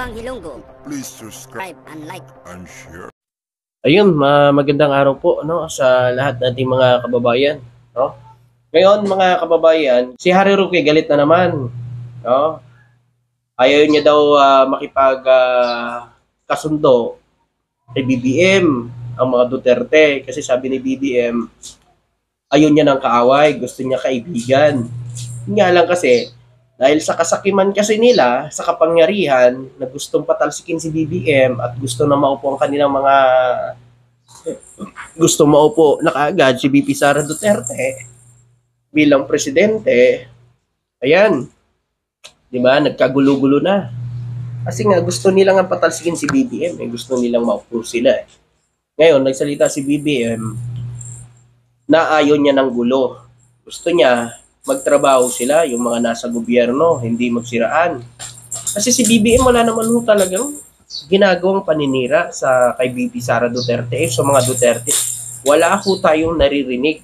Bang Hilonggo. Please subscribe And like. and share. Ayun, magandang araw po sa lahat nating mga kababayan, no? Ngayon, mga kababayan, si Harry Roque galit na naman, no? Ayaw niya daw kasundo kay BBM ang mga Duterte kasi sabi ni BBM ayaw niya ng kaaway, gusto niya kaibigan. Nga lang kasi dahil sa kasakiman kasi nila, sa kapangyarihan na gustong patalsikin si BBM at gusto na maupo ang kanilang mga na kaagad si BP Sara Duterte bilang presidente. Ayan, di ba, nagkagulo-gulo na. Kasi nga gusto nilang patalsikin si BBM, gusto nilang maupo sila. Ngayon, nagsalita si BBM na ayaw niya ng gulo. Gusto niya magtrabaho sila, yung mga nasa gobyerno, hindi magsiraan. Kasi si BBM wala naman talagang ginagawang paninira sa kay BP Sara Duterte, sa mga Duterte. Wala tayong naririnig,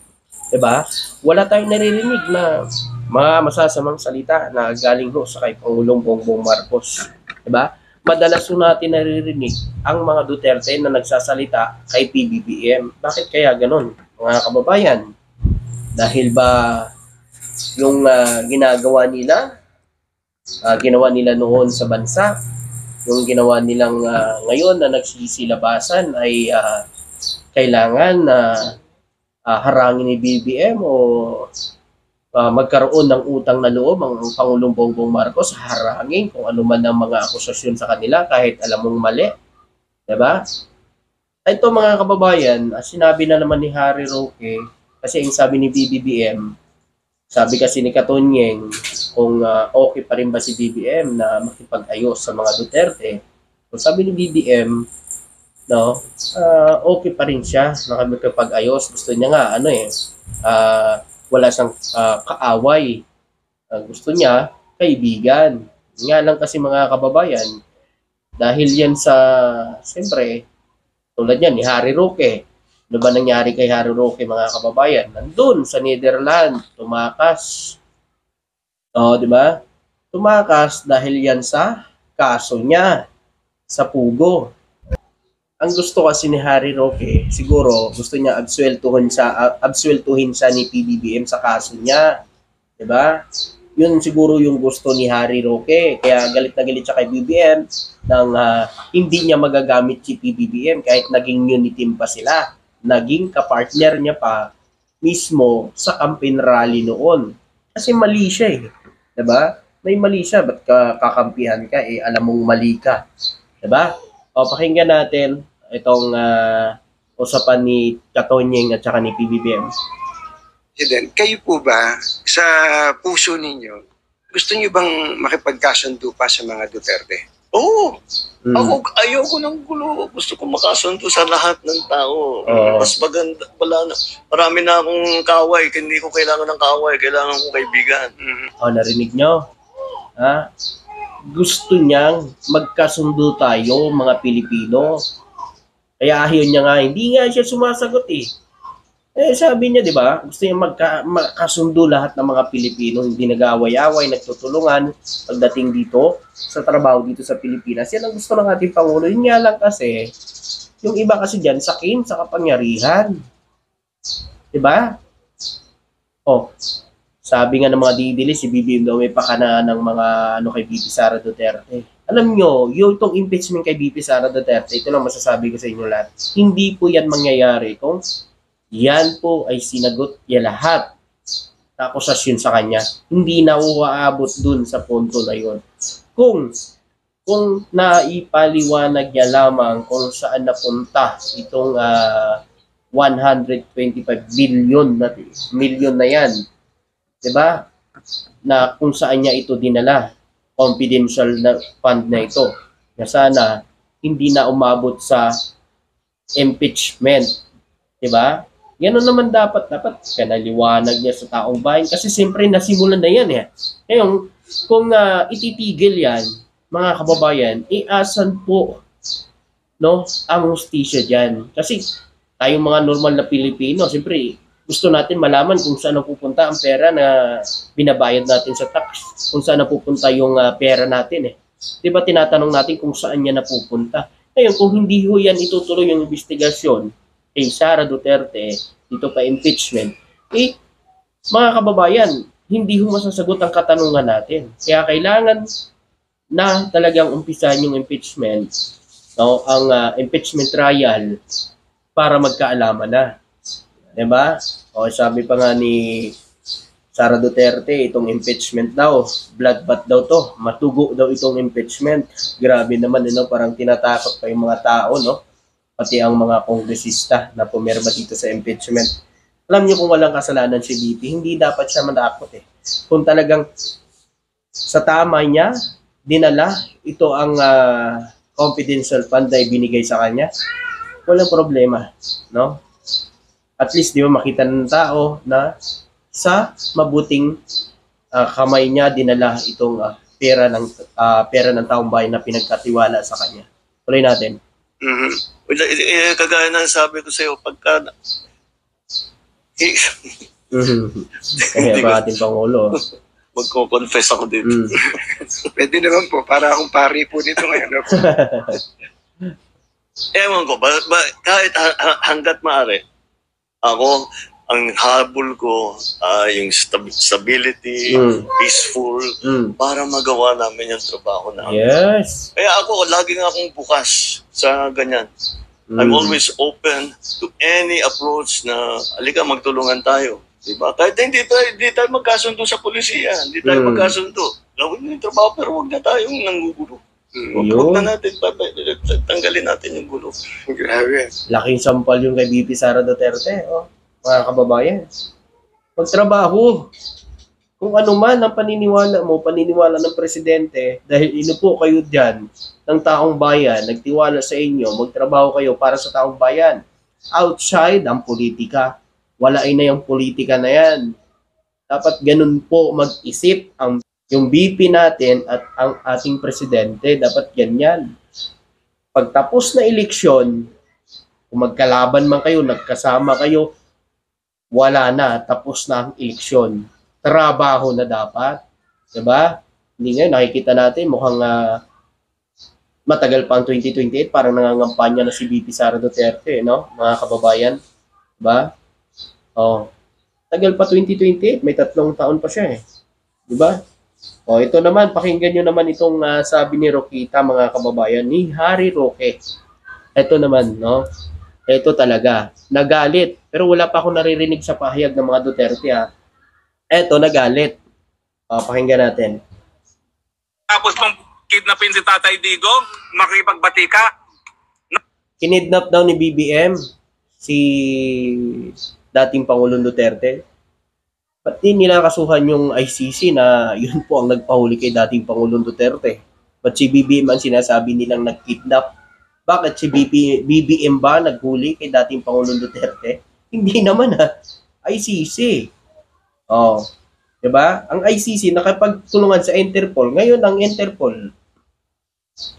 'di ba? Wala tayong naririnig na mga masasamang salita na galing sa kay Pangulong Bongbong Marcos, 'di ba? Madalas natin naririnig ang mga Duterte na nagsasalita kay PBBM. Bakit kaya ganoon, mga kababayan? Dahil ba yung ginawa nila noon sa bansa, yung ginawa nilang ngayon na nagsisilabasan ay kailangan na harangin ni BBM o magkaroon ng utang na loob ang Pangulong Bongbong Marcos, harangin kung ano man ang mga akusasyon sa kanila kahit alam mong mali, diba? Ito mga kababayan, sinabi na naman ni Harry Roque, kasi yung sabi ni BBM, sabi kasi ni Katonyeng, kung okay pa rin ba si BBM na makipag-ayos sa mga Duterte. Kung sabi ni BBM, no, okay pa rin siya na makipag-ayos. Gusto niya nga, wala siyang kaaway. Gusto niya, kaibigan. Nga lang kasi mga kababayan, dahil yan siyempre, tulad yan ni Harry Roque. Ano ba nangyari kay Harry Roque, mga kababayan? Nandun sa Netherlands, tumakas. Di ba? Tumakas dahil yan sa kaso niya sa Pugo. Ang gusto kasi ni Harry Roque, siguro gusto niya absueltuhin siya ni PBBM sa kaso niya. Di ba? Yun siguro yung gusto ni Harry Roque. Kaya galit na galit siya kay BBM nang hindi niya magagamit si PBBM kahit naging unity pa sila. Naging kapartner niya pa mismo sa campaign rally noon. Kasi mali siya Diba? May mali siya, ba't kakampihan ka alam mong mali ka. Diba? Pakinggan natin itong usapan ni Katonyeng at saka ni PBBM. Kayo po ba, sa puso ninyo, gusto niyo bang makipagkasundo pa sa mga Duterte? Oo. Ako, ayoko ng gulo. Gusto ko makasundo sa lahat ng tao. Mas maganda, marami na akong kaaway. Hindi ko kailangan ng kaaway. Kailangan kong kaibigan. Narinig nyo? Gusto niyang magkasundo tayo, mga Pilipino. Kaya ayaw niya nga, hindi nga siya sumasagot sabi niya, di ba? Gusto niya magkasundo lahat ng mga Pilipino, hindi nag-aaway-away, nagtutulungan pagdating dito sa trabaho dito sa Pilipinas. Yan ang gusto ng ating Pangulo. Yun nga lang kasi, yung iba kasi dyan, sakin sa kapangyarihan. Di ba? Sabi nga ng mga didili, si BBM daw may pakana ng mga kay BP Sara Duterte. Alam nyo, yung itong impeachment kay BP Sara Duterte, ito lang masasabi ko sa inyo lahat, hindi po yan mangyayari kung yan po ay sinagot niya lahat na akusasyon sa kanya. Hindi na uaabot dun sa punto na yun. Kung naipaliwanag niya lamang kung saan napunta itong 125 million na yan, diba? Na kung saan niya ito dinala, confidential na fund na ito, na sana hindi na umabot sa impeachment, diba? Gano'n naman dapat kanaliwanag niya sa taong bayan kasi siyempre nasimulan na yan Ngayon, kung ititigil yan, mga kababayan, asan po ang hustisya dyan? Kasi tayong mga normal na Pilipino, siyempre gusto natin malaman kung saan napupunta ang pera na binabayad natin sa tax, kung saan napupunta yung pera natin Diba tinatanong natin kung saan niya napupunta. Ngayon, kung hindi ho yan itutuloy yung investigasyon kay Sara Duterte, dito pa impeachment, mga kababayan, hindi ho masasagot ang katanungan natin. Kaya kailangan na talagang umpisahan yung impeachment, no, ang impeachment trial para magkaalaman na. Diba? O sabi pa nga ni Sara Duterte, itong impeachment daw, bloodbath daw to, matugo daw itong impeachment. Grabe naman, parang tinatakot pa yung mga tao, no? Pati ang mga kongresista na pumirma dito sa impeachment. Alam niyo kung walang kasalanan si BP, hindi dapat siya manakot eh. Kung talagang sa tama niya, dinala, ito ang confidential fund na ibinigay sa kanya, walang problema, no? At least, di ba, makita ng tao na sa mabuting kamay niya dinala itong pera ng taong bayan na pinagkatiwala sa kanya. Tuloy natin. Mm-hmm. Kagaya ng sabi ko sa iyo, pagka Kaya ba ating Pangulo? magko-confess ako dito. Pwede naman po, para akong pari po dito ngayon. Ewan ko, kahit hanggat maaari, ako, ang habol ko, yung stability, peaceful, para magawa namin yung trabaho namin. Yes. Kaya ako, lagi nga akong bukas sa ganyan. I'm always open to any approach na, alika, magtulungan tayo. Diba? Kahit hindi tayo magkasundo sa polisiya, hindi tayo magkasundo. Gawin mo yung trabaho, pero huwag na tayong nanggugulo. Huwag na natin, tanggalin natin yung gulo. Grabe. Laking sampal yung kay BP Sara Duterte, mga kababayan. Magtrabaho. Kung ano man ang paniniwala mo, paniniwala ng presidente, dahil inupo kayo dyan ng taong bayan, nagtiwala sa inyo, magtrabaho kayo para sa taong bayan. Outside ang politika. Walain na yung politika na yan. Dapat ganun po mag-isip yung BP natin at ang ating presidente. Dapat ganyan. Pagtapos na eleksyon, kung magkalaban man kayo, nagkasama kayo, wala na. Tapos na ang eleksyon. Trabaho na dapat. Diba? Hindi ngayon, nakikita natin mukhang matagal pa ang 2028. Parang nangangampanya na si BP Sara Duterte, no? Mga kababayan. Diba? Tagal pa 2028, may 3 taon pa siya eh. 'Di ba? Ito naman, pakinggan niyo naman itong sabi ni Roquita, mga kababayan, ni Harry Roque. Ito naman, no? Ito talaga, nagalit. Pero wala pa ako naririnig sa pahayag ng mga Duterte Ito, nagalit. Pakinggan natin. Tapos mong kidnapin si Tatay Digong, makipagbati ka. Kinidnap daw ni BBM si dating Pangulong Duterte. Ba't di nila kasuhan yung ICC na yun po ang nagpahuli kay dating Pangulong Duterte? Ba't si BBM ang sinasabi nilang nag-kidnap? Bakit si BBM ba naghuli kay dating Pangulong Duterte? Hindi naman ICC. Diba? Ang ICC nakapagtulungan sa Interpol. Ngayon ang Interpol,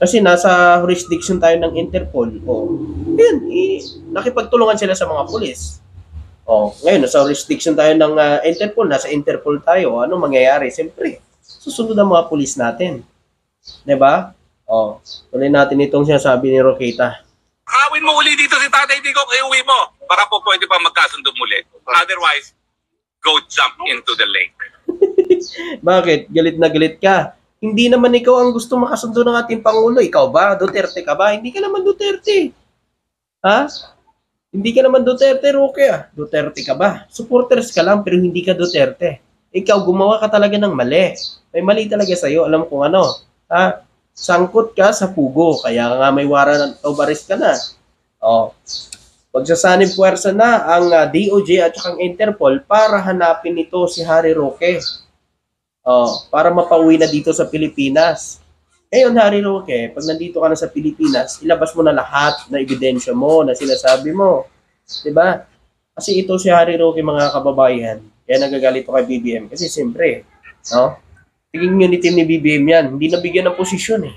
kasi nasa jurisdiction tayo ng Interpol. Yun, nakipagtulungan sila sa mga pulis. Ngayon, nasa jurisdiction tayo ng Interpol, nasa Interpol tayo, ano mangyayari? Siyempre, susunod ang mga pulis natin. Diba? Tuloy natin itong sinasabi ni Roquita. Kawin mo uli dito si Tatay Digong, iuwi mo. Baka po pwede pa magkasundo muli. Otherwise, go jump into the lake. Bakit? Galit na galit ka. Hindi naman ikaw ang gusto makasundo ng ating Pangulo. Ikaw ba? Duterte ka ba? Hindi ka naman Duterte. Hindi ka naman Duterte, Roque. Duterte ka ba? Supporters ka lang pero hindi ka Duterte. Ikaw, gumawa ka talaga ng mali. May mali talaga sa'yo. Alam kong ano. Sangkot ka sa pugo. Kaya nga may warrant of arrest ka na. Magsasanib puwersa na ang DOJ at ang Interpol para hanapin nito si Harry Roque. Para mapauwi na dito sa Pilipinas. Ngayon, Harry Roque, pag nandito ka na sa Pilipinas, ilabas mo na lahat na ebidensya mo, na sinasabi mo. Diba? Kasi ito si Harry Roque, mga kababayan. Kaya nagagalit ko kay BBM. Kasi siyempre, tingin nyo ni team ni BBM yan, hindi nabigyan ng posisyon eh.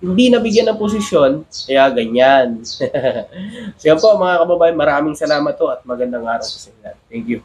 Hindi nabigyan ng posisyon, kaya ganyan. So yan po, mga kababayan, maraming salamat to at magandang araw sa inyo. Thank you.